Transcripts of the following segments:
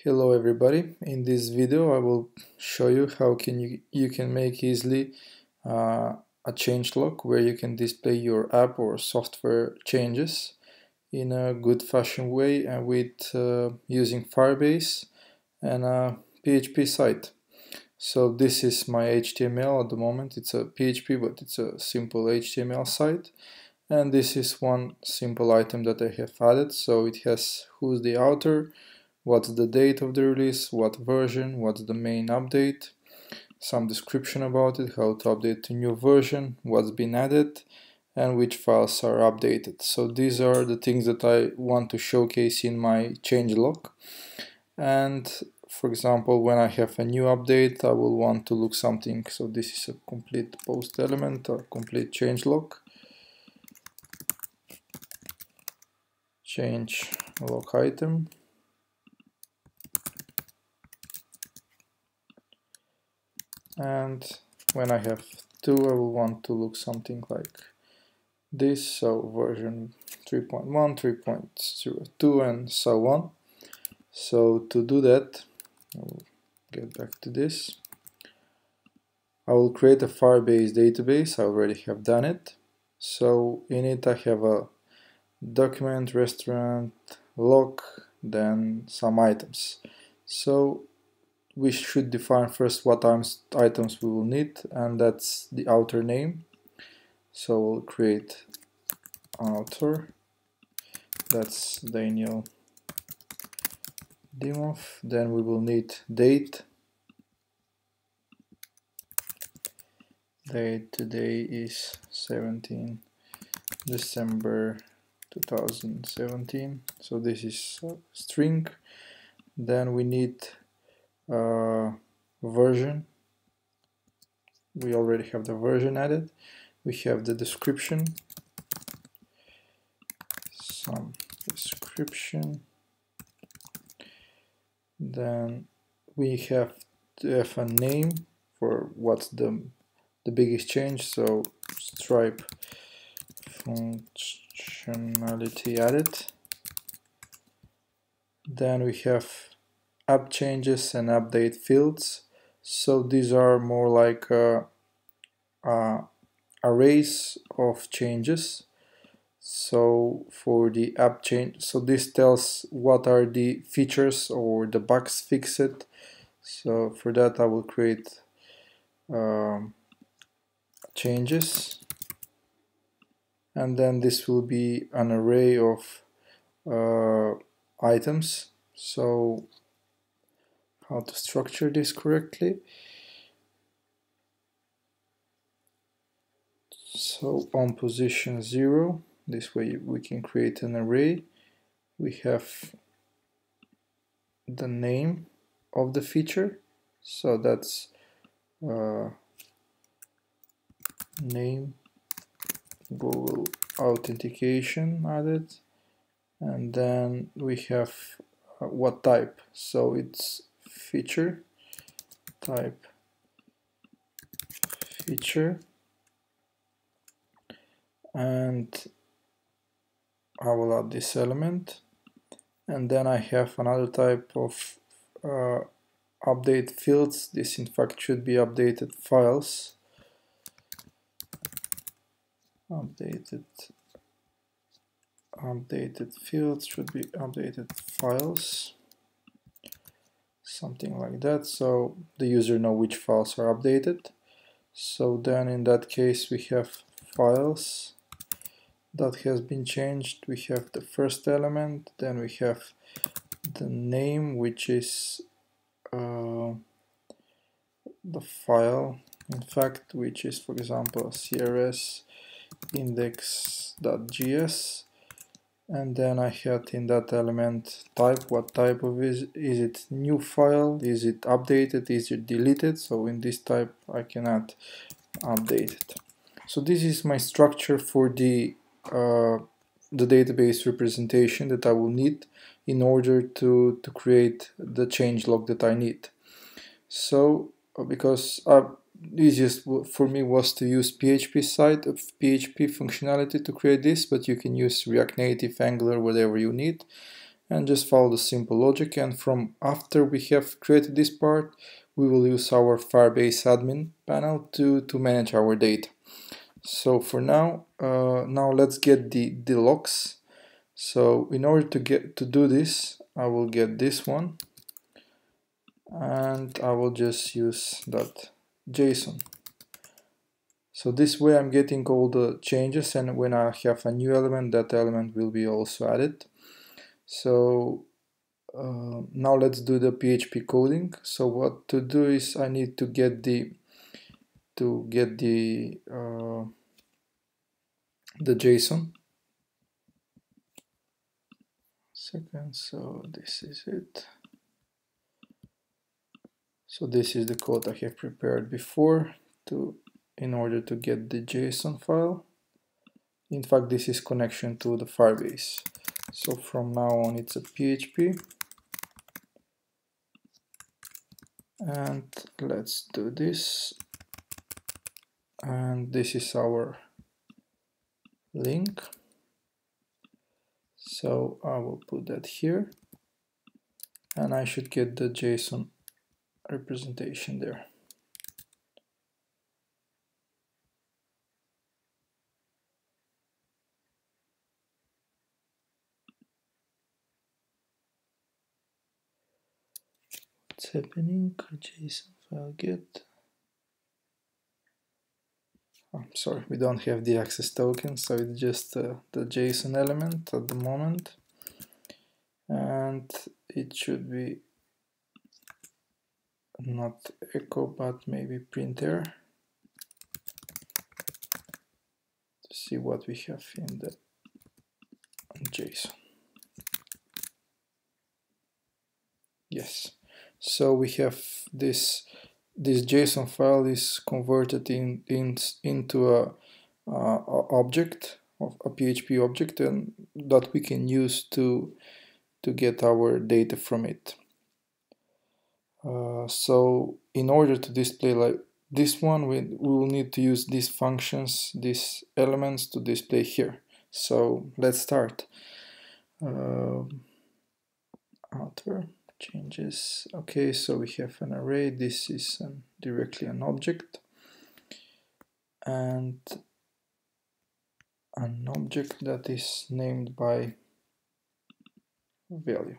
Hello everybody. In this video I will show you how you can make easily a changelog where you can display your app or software changes in a good fashion way and with using Firebase and a PHP site. So this is my HTML at the moment. It's a PHP, but it's a simple HTML site, and this is one simple item that I have added. So it has who's the author, what's the date of the release, what version, what's the main update, some description about it, how to update to new version, what's been added, and which files are updated. So these are the things that I want to showcase in my changelog. And for example, when I have a new update, I will want to look something. So this is a complete post element or complete changelog. Change log item. And when I have two, I will want to look something like this, so version 3.1, 3.02 and so on. So to do that, I will get back to this. I will create a Firebase database. I already have done it. So in it I have a document, restaurant, log, then some items. So we should define first what items we will need, and that's the author name. So we'll create author, that's Daniel Dimov. Then we will need date. Date today is 17 December 2017. So this is a string. Then we need version. We already have the version added. We have the description, some description. Then we have to have a name for what's the biggest change. So Stripe functionality added. Then we have app changes and update fields. So these are more like arrays of changes. So for the app change, so this tells what are the features or the bugs fixed. So for that I will create changes, and then this will be an array of items. So how to structure this correctly? So on position 0, this way we can create an array. We have the name of the feature, so that's name Google authentication added, and then we have what type, so it's feature type feature, and I will add this element. And then I have another type of update fields. This in fact should be updated files. Updated fields should be updated files, something like that, so the user know which files are updated. So then in that case we have files that has been changed. We have the first element, then we have the name, which is the file, in fact, which is, for example, CRS index.js, and then I had in that element type. What type of is it new file, is it updated, is it deleted? So in this type I can add updated. So this is my structure for the database representation that I will need in order to create the changelog that I need. So because easiest for me was to use PHP site of PHP functionality to create this, but you can use React Native, Angular, whatever you need. and just follow the simple logic. And from after we have created this part, we will use our Firebase admin panel to manage our data. So for now, let's get the logs. So in order to do this, I will get this one, and I will just use that JSON. So this way I'm getting all the changes, and when I have a new element, that element will be also added. So now let's do the PHP coding. So what to do is I need to get the JSON. Second, so this is it. So this is the code I have prepared before in order to get the JSON file. In fact, this is connection to the Firebase. So from now on it's a PHP. And let's do this. And this is our link. So I will put that here. And I should get the JSON representation there. What's happening? JSON file get. I'm sorry, we don't have the access token, so it's just the JSON element at the moment. And it should be not echo, but maybe printer. To see what we have in the JSON. Yes, so we have this JSON file is converted into a object, of a PHP object, and that we can use to get our data from it. So in order to display like this one, we will need to use these functions, these elements to display here. So let's start. Outer changes. Okay, so we have an array. This is directly an object, and an object that is named by value.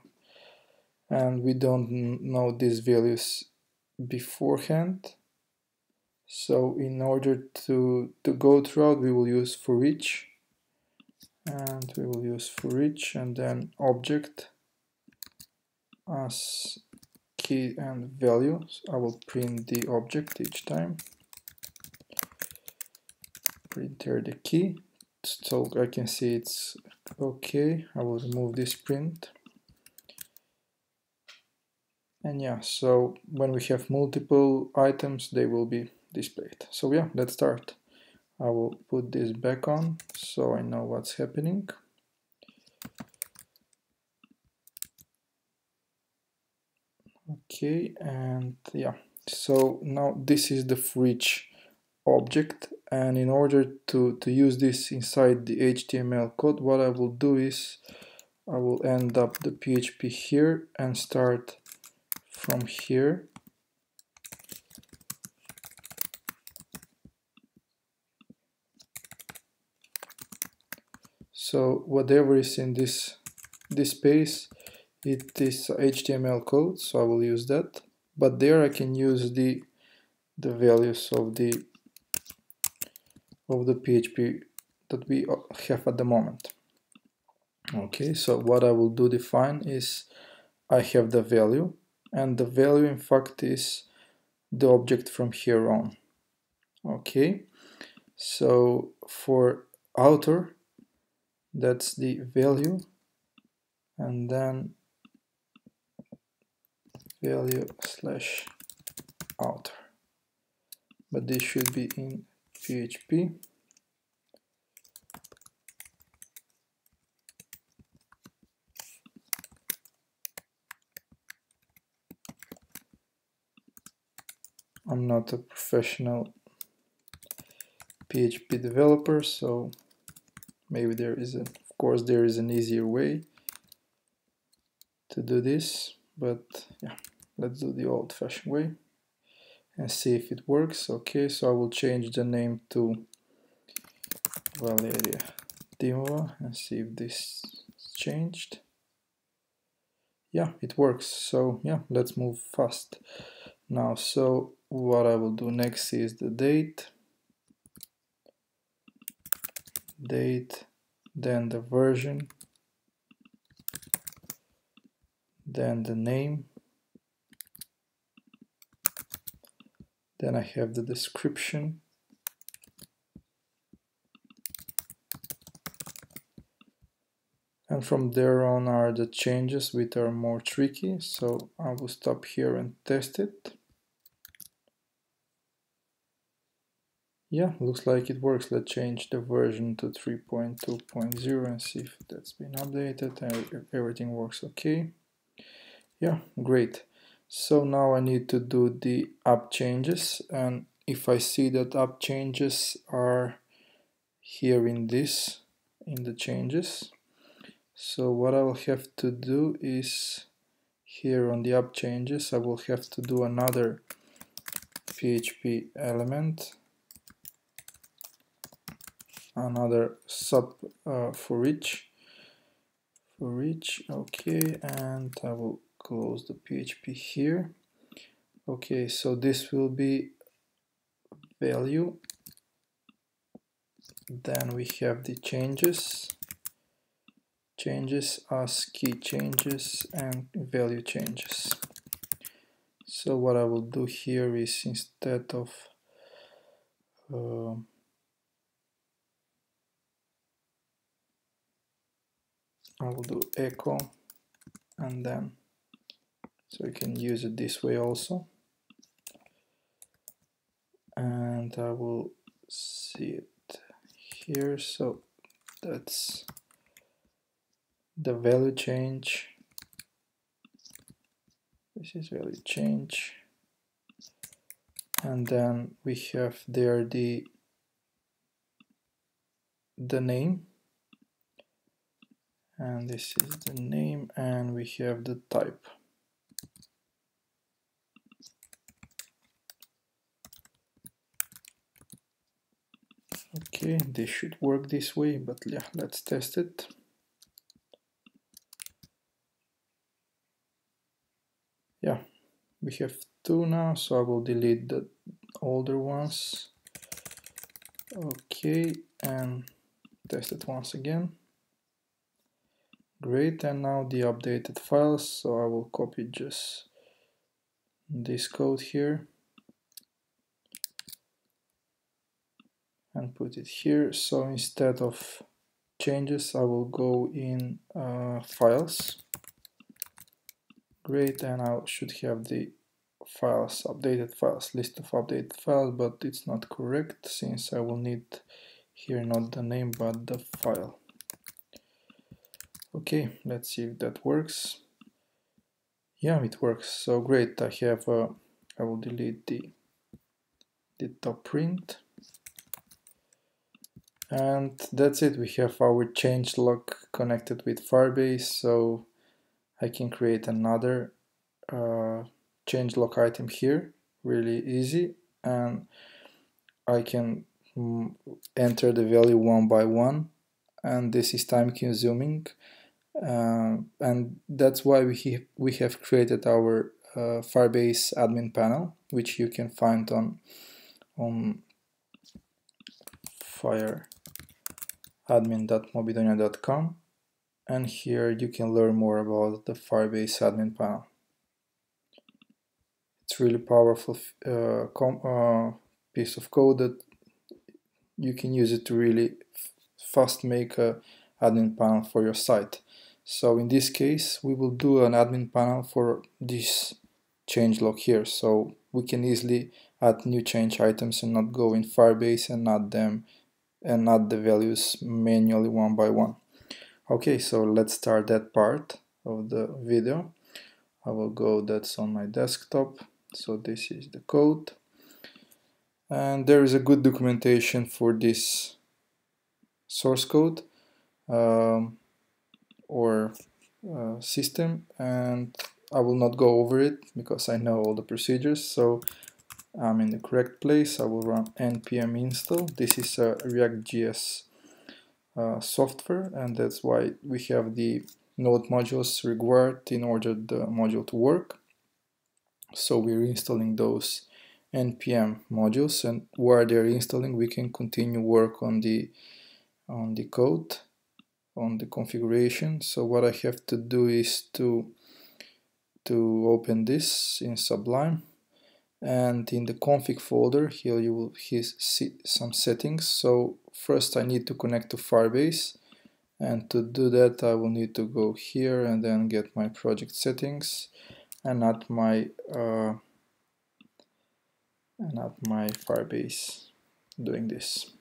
And we don't know these values beforehand. So in order to go throughout, we will use for each, and we will use for each, and then object as key and value. So I will print the object each time. Printer the key, so I can see it's okay. I will remove this print. And yeah, so when we have multiple items, they will be displayed. So yeah, let's start. I will put this back on so I know what's happening. Okay, and yeah, so now this is the for each object, and in order to use this inside the HTML code, what I will do is I will end up the PHP here and start from here. So whatever is in this space, it is HTML code, so I will use that. But there I can use the values of the PHP that we have at the moment. Okay, so what I will do define is I have the value, and the value in fact is the object from here on. Okay, so for outer, that's the value, and then value slash outer, but this should be in PHP. I'm not a professional PHP developer, so maybe there is of course there is an easier way. to do this, but yeah, let's do the old-fashioned way and see if it works. Okay, so I will change the name to Valeria Dimova and see if this is changed. Yeah, it works. So yeah, let's move fast now. So what I will do next is the date, then the version, then the name, then I have the description, and from there on are the changes which are more tricky. So I will stop here and test it. Yeah, looks like it works. Let's change the version to 3.2.0 and see if that's been updated and if everything works okay. Yeah, great. So now I need to do the app changes, and if I see that app changes are here in the changes, so what I will have to do is here on the app changes I will have to do another PHP element, another sub for each, okay, and I will close the PHP here. Okay, so this will be value, then we have the changes as key changes and value changes. So what I will do here is instead of I will do echo, and then so you can use it this way also, and I will see it here. So that's the value change, this is value change, and then we have there the name, and this is the name, and we have the type. Okay, this should work this way, but yeah, let's test it. Yeah, we have two now, so I will delete the older ones. Okay, and test it once again. Great, and now the updated files, so I will copy just this code here and put it here. So instead of changes I will go in files. Great, and I should have the files, updated files, list of updated files, but it's not correct since I will need here not the name but the file. Okay, let's see if that works. Yeah, it works. So great. I will delete the top print, and that's it. We have our changelog connected with Firebase, so I can create another changelog item here, really easy, and I can enter the value one by one, and this is time consuming, and that's why we have created our Firebase admin panel, which you can find on fireadmin.mobidonia.com, and here you can learn more about the Firebase admin panel. It's really powerful piece of code that you can use it to really fast make a admin panel for your site. So in this case we will do an admin panel for this changelog here, so we can easily add new change items and not go in Firebase and add them and add the values manually one by one. Okay, so let's start that part of the video. I will go, that's on my desktop, so this is the code, and there is a good documentation for this source code, or system, and I will not go over it because I know all the procedures, so I'm in the correct place. I will run npm install. This is a React.js software, and that's why we have the node modules required in order the module to work. So we're installing those npm modules, and while they're installing we can continue work on the code, on the configuration. So what I have to do is to open this in Sublime, and in the config folder here you will see some settings. So first I need to connect to Firebase, and to do that I will need to go here and then get my project settings and add my Firebase, doing this.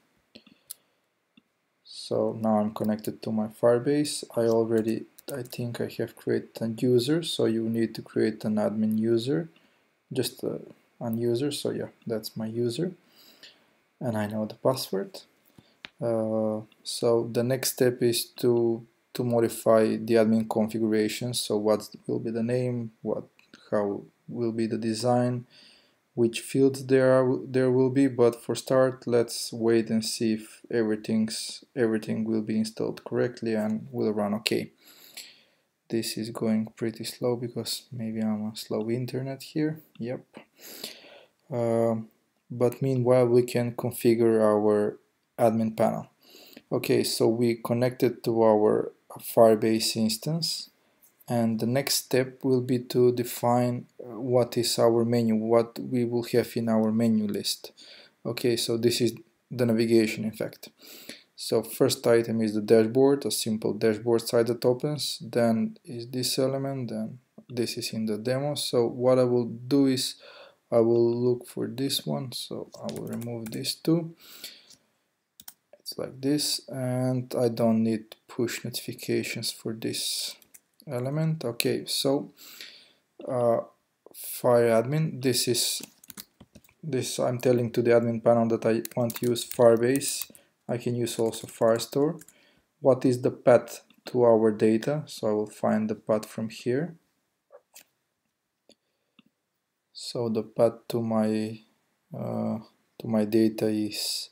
So now I'm connected to my Firebase. I think I have created a user, so you need to create an admin user, just an user. So yeah, that's my user, and I know the password. So the next step is to modify the admin configuration. So what will be the name, how will be the design, which fields there will be, but for start let's wait and see if everything will be installed correctly and will run okay. This is going pretty slow because maybe I'm on slow internet here. Yep. But meanwhile we can configure our admin panel. Okay, so we connected to our Firebase instance, and the next step will be to define what is our menu, what we will have in our menu list. Okay, so this is the navigation, in fact. So first item is the dashboard, a simple dashboard site that opens, then is this element, then this is in the demo. So what I will do is I will look for this one, so I will remove this too. It's like this, and I don't need push notifications for this element. Okay, so Fireadmin, this I'm telling to the admin panel that I want to use Firebase. I can use also Firestore. What is the path to our data? So I will find the path from here. So the path to my data is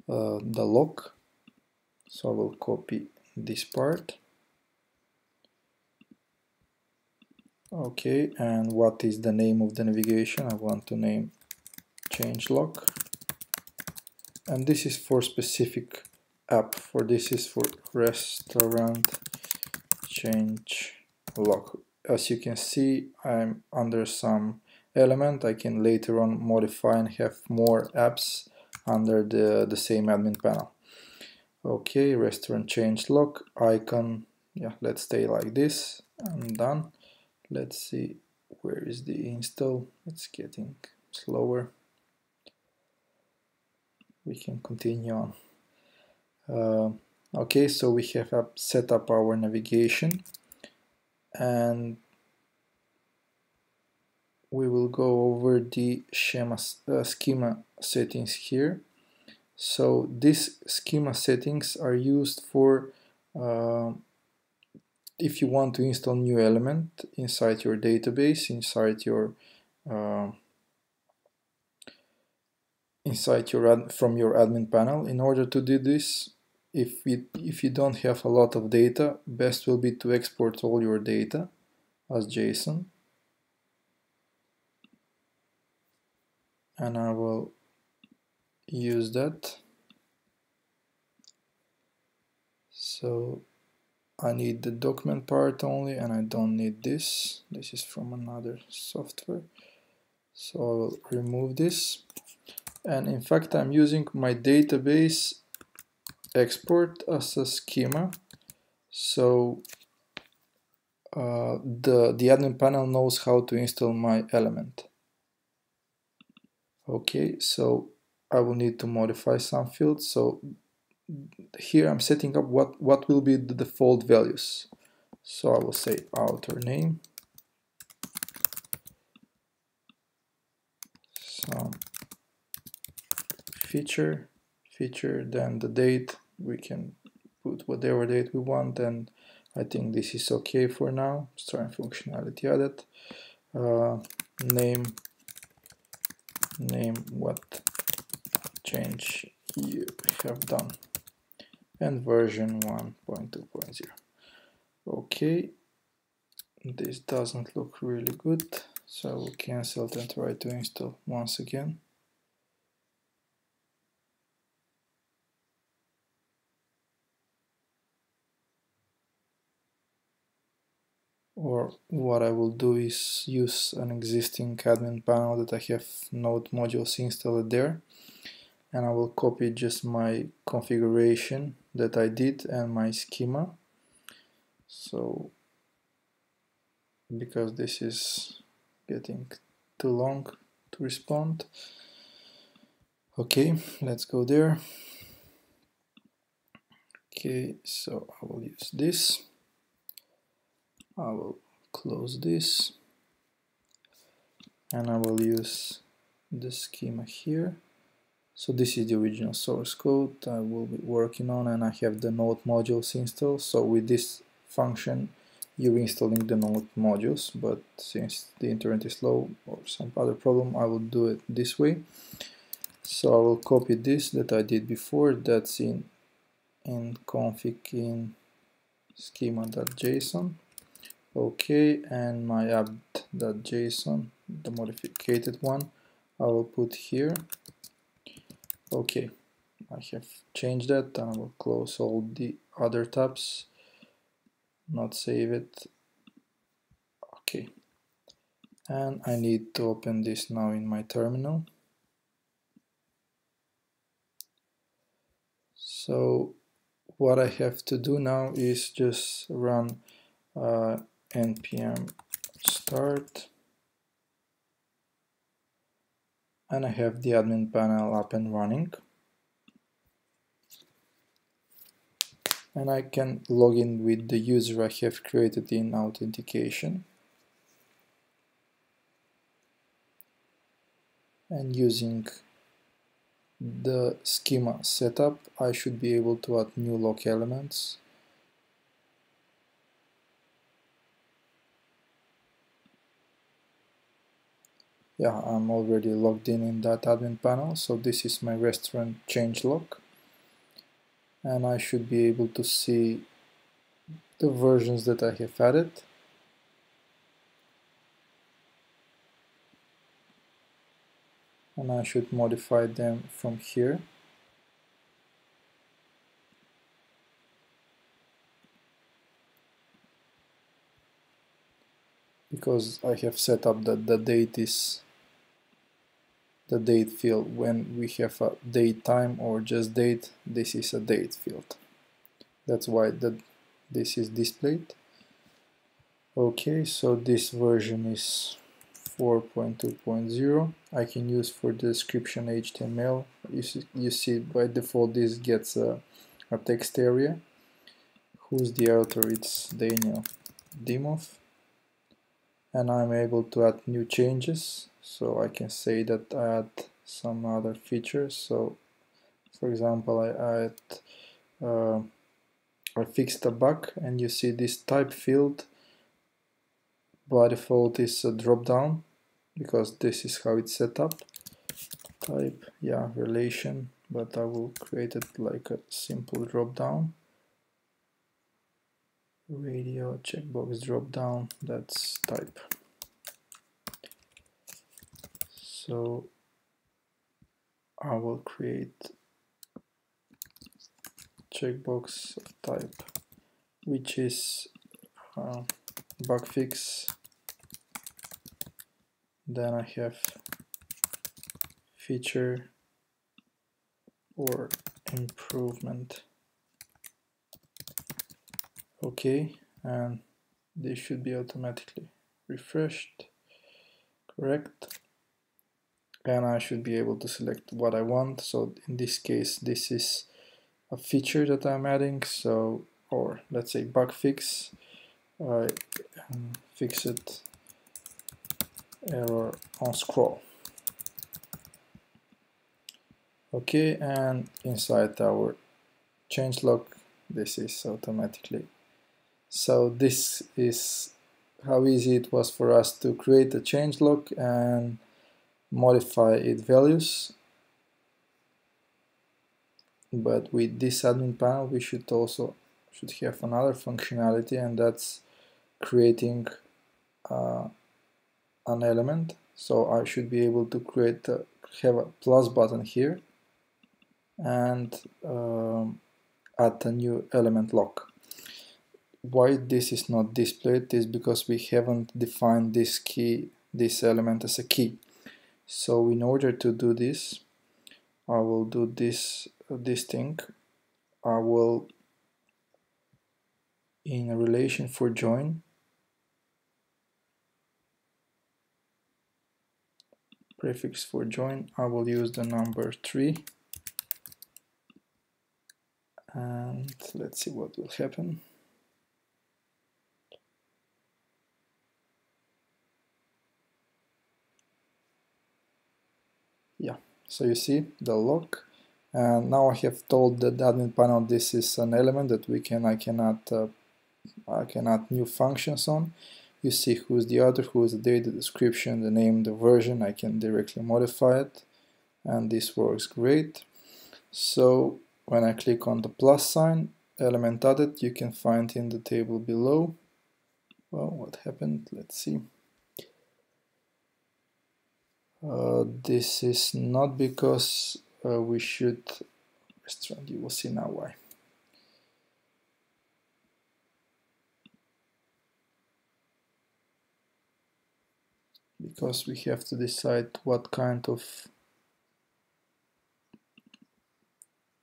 the log. So I will copy this part. Okay, and what is the name of the navigation? I want to name changelog, and this is for specific app. For this is for restaurant changelog. As you can see, I'm under some element. I can later on modify and have more apps under the same admin panel. Okay, restaurant changelog icon. Yeah, let's stay like this. I'm done. Let's see, where is the install? It's getting slower. We can continue on. Okay, so we have set up our navigation, and we will go over the schema settings here. So these schema settings are used for if you want to install new element inside your database, inside your from your admin panel. In order to do this, if you don't have a lot of data, best will be to export all your data as JSON, and I will use that. So I need the document part only, and I don't need this. This is from another software, so I will remove this. And in fact, I'm using my database export as a schema, so the admin panel knows how to install my element. Okay, so I will need to modify some fields. So here I'm setting up what will be the default values. So I will say author name, some feature, then the date. We can put whatever date we want, and I think this is okay for now. Starting functionality added. Name what change you have done, and version 1.2.0. Okay, this doesn't look really good, so I will cancel it and try to install once again. Or what I will do is use an existing admin panel that I have node modules installed there, and I will copy just my configuration that I did and my schema. So because this is getting too long to respond. Okay, let's go there. Okay, so I will use this. I will close this, and I will use the schema here. So this is the original source code I will be working on, and I have the node modules installed. So with this function you're installing the node modules, but since the internet is slow or some other problem, I will do it this way. So I will copy this that I did before, that's in config in schema.json. Okay, and my app.json, the modified one, I will put here. Okay, I have changed that, and I will close all the other tabs, not save it. Okay, and I need to open this now in my terminal. So what I have to do now is just run npm start, and I have the admin panel up and running, and I can log in with the user I have created in authentication, and using the schema setup I should be able to add new lock elements. Yeah, I'm already logged in that admin panel, so this is my restaurant changelog, and I should be able to see the versions that I have added. And I should modify them from here. Because I have set up that the date is the date field. When we have a date time or just date, this is a date field. That's why this is displayed. Okay, so this version is 4.2.0. I can use for the description HTML. You see by default this gets a text area. Who's the author? It's Daniel Dimov. And I'm able to add new changes, so I can say that I add some other features. So for example, I fixed a bug, and you see this type field by default is a drop down, because this is how it's set up. Type, yeah, relation, but I will create it like a simple drop down. Radio checkbox drop down, that's type. So I will create checkbox of type, which is bug fix. Then I have feature or improvement. Okay, and this should be automatically refreshed. Correct. And I should be able to select what I want. So in this case, this is a feature that I'm adding. So, or let's say bug fix. I fix it error on scroll. Okay, and inside our changelog, this is automatically So this is how easy it was for us to create a changelog and modify its values. But with this admin panel, we should have another functionality, and that's creating an element. So I should be able to have a plus button here and add a new element lock. Why this is not displayed is because we haven't defined this element as a key. So in order to do this, I will do this thing. I will, in a relation for join, prefix for join, I will use the number 3, and let's see what will happen. Yeah, so you see the lock, and now I have told the admin panel this is an element that I can add new functions on. You see who's the author, who is the date, the description, the name, the version. I can directly modify it, and this works great. So when I click on the plus sign, element added, you can find in the table below. Well, what happened? Let's see. This is not because we should restaurant. You will see now why. Because we have to decide what kind of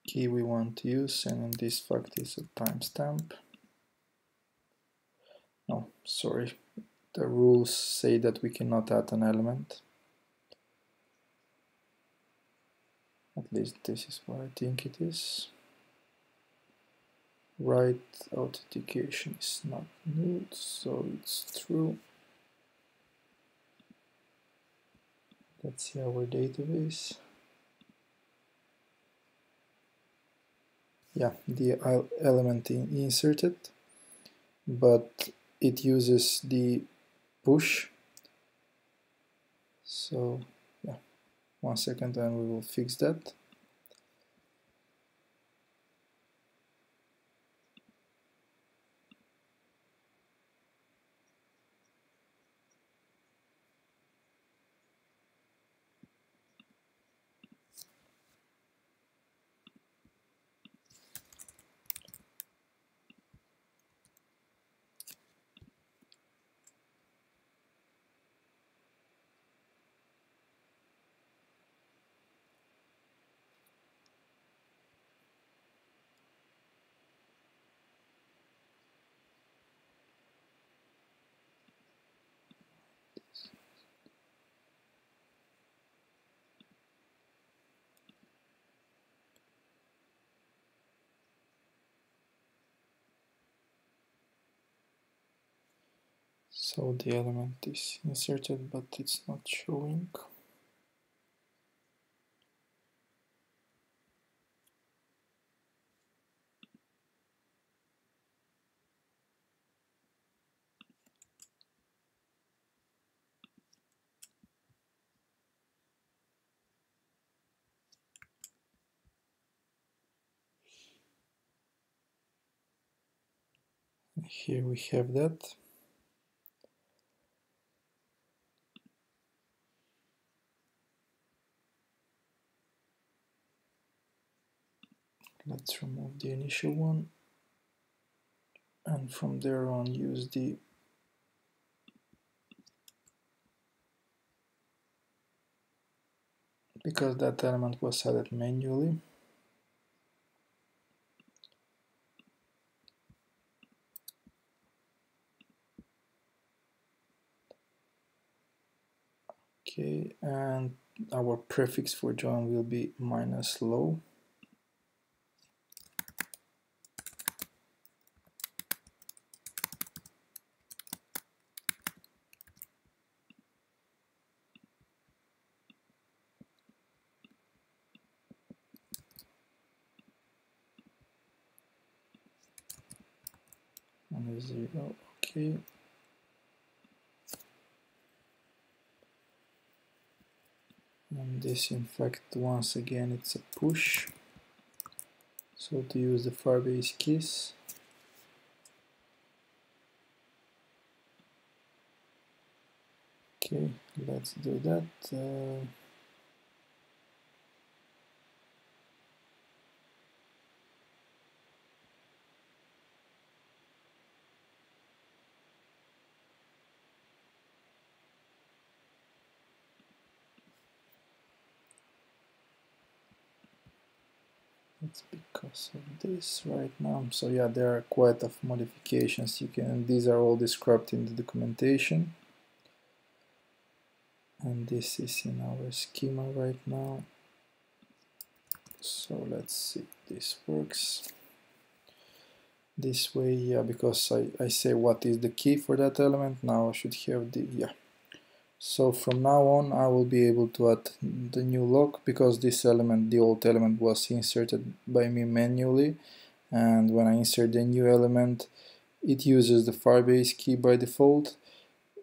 key we want to use, and in this fact is a timestamp. No, sorry, the rules say that we cannot add an element. At least this is what I think it is. Right authentication is not null, so it's true. Let's see our database. Yeah, the element inserted, but it uses the push. So yeah, 1 second and we will fix that. So the element is inserted, but it's not showing. Here we have that. Let's remove the initial one, and from there on use the because that element was added manually. Okay, and our prefix for join will be -low. 1 0, okay. And this, in fact, once again, it's a push. So to use the Firebase keys. Okay, let's do that. It's because of this right now. So yeah, there are quite a few modifications you can. These are all described in the documentation. And this is in our schema right now. So let's see if this works. This way, yeah, because I say what is the key for that element. Now I should have the, yeah. So from now on I will be able to add the new lock, because this element, the old element, was inserted by me manually, and when I insert the new element it uses the Firebase key by default,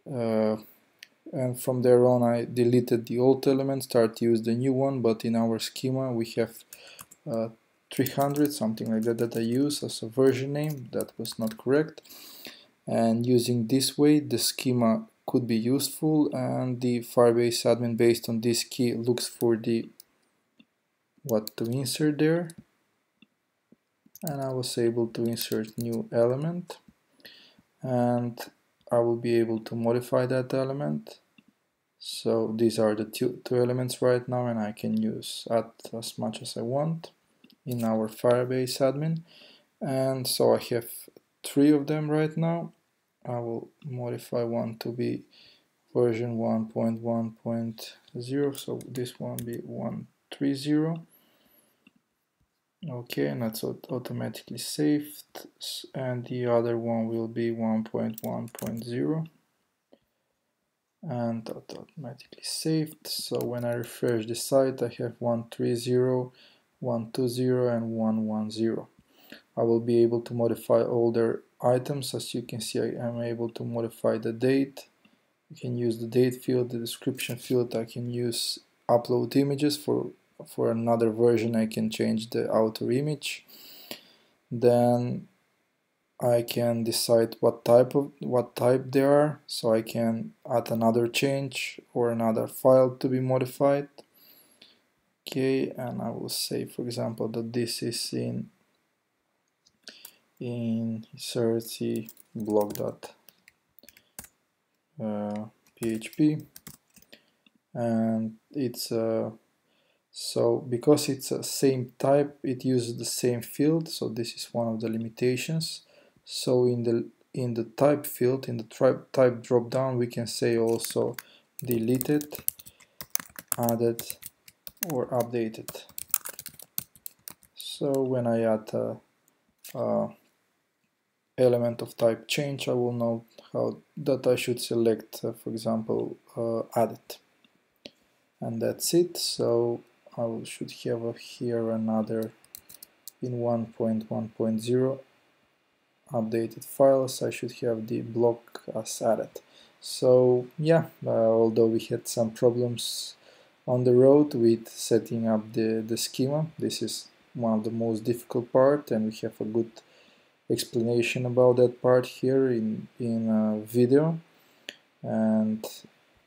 and from there on I deleted the old element, start to use the new one, but in our schema we have 300, something like that, that I use as a version name. That was not correct, and using this way the schema could be useful, and the Firebase admin, based on this key, looks for the what to insert there, and I was able to insert new element, and I will be able to modify that element. So these are the two elements right now, and I can add as much as I want in our Firebase admin. And so I have 3 of them right now. I will modify one to be version 1.1.0, so this one be 130. Okay, and that's automatically saved, and the other one will be 1.1.0, and that automatically saved. So when I refresh the site, I have 130, 120, and 110. I will be able to modify all their items. As you can see, I am able to modify the date. I can use the date field, the description field. I can use upload images. For another version I can change the outer image. Then I can decide what type they are, so I can add another change or another file to be modified. Okay, and I will say, for example, that this is in 30 blog.php, and it's so because it's a same type, it uses the same field, so this is one of the limitations. So in the type field, in the type drop down, we can say also deleted, added, or updated. So when I add a element of type change, I will know how that I should select, for example, added, and that's it. So I should have here another in 1.1.0 updated files. I should have the block as added. So yeah, although we had some problems on the road with setting up the schema, this is one of the most difficult part, and we have a good explanation about that part here in a video. And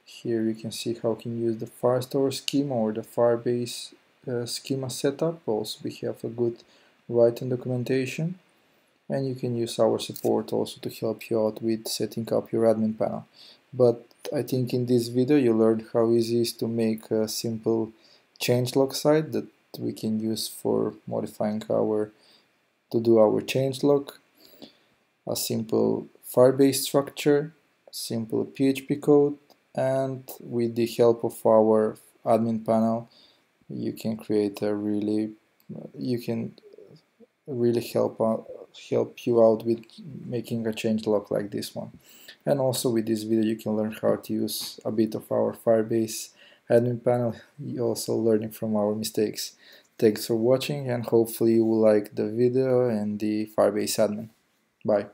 here you can see how you can use the Firestore schema or the Firebase schema setup. Also we have a good written documentation, and you can use our support also to help you out with setting up your admin panel. But I think in this video you learned how easy it is to make a simple changelog site that we can use for modifying to do our changelog, a simple Firebase structure, simple PHP code, and with the help of our admin panel you can create a really help you out with making a changelog like this one. And also with this video you can learn how to use a bit of our Firebase admin panel, also learning from our mistakes. Thanks for watching, and hopefully you will like the video and the Firebase admin. Bye.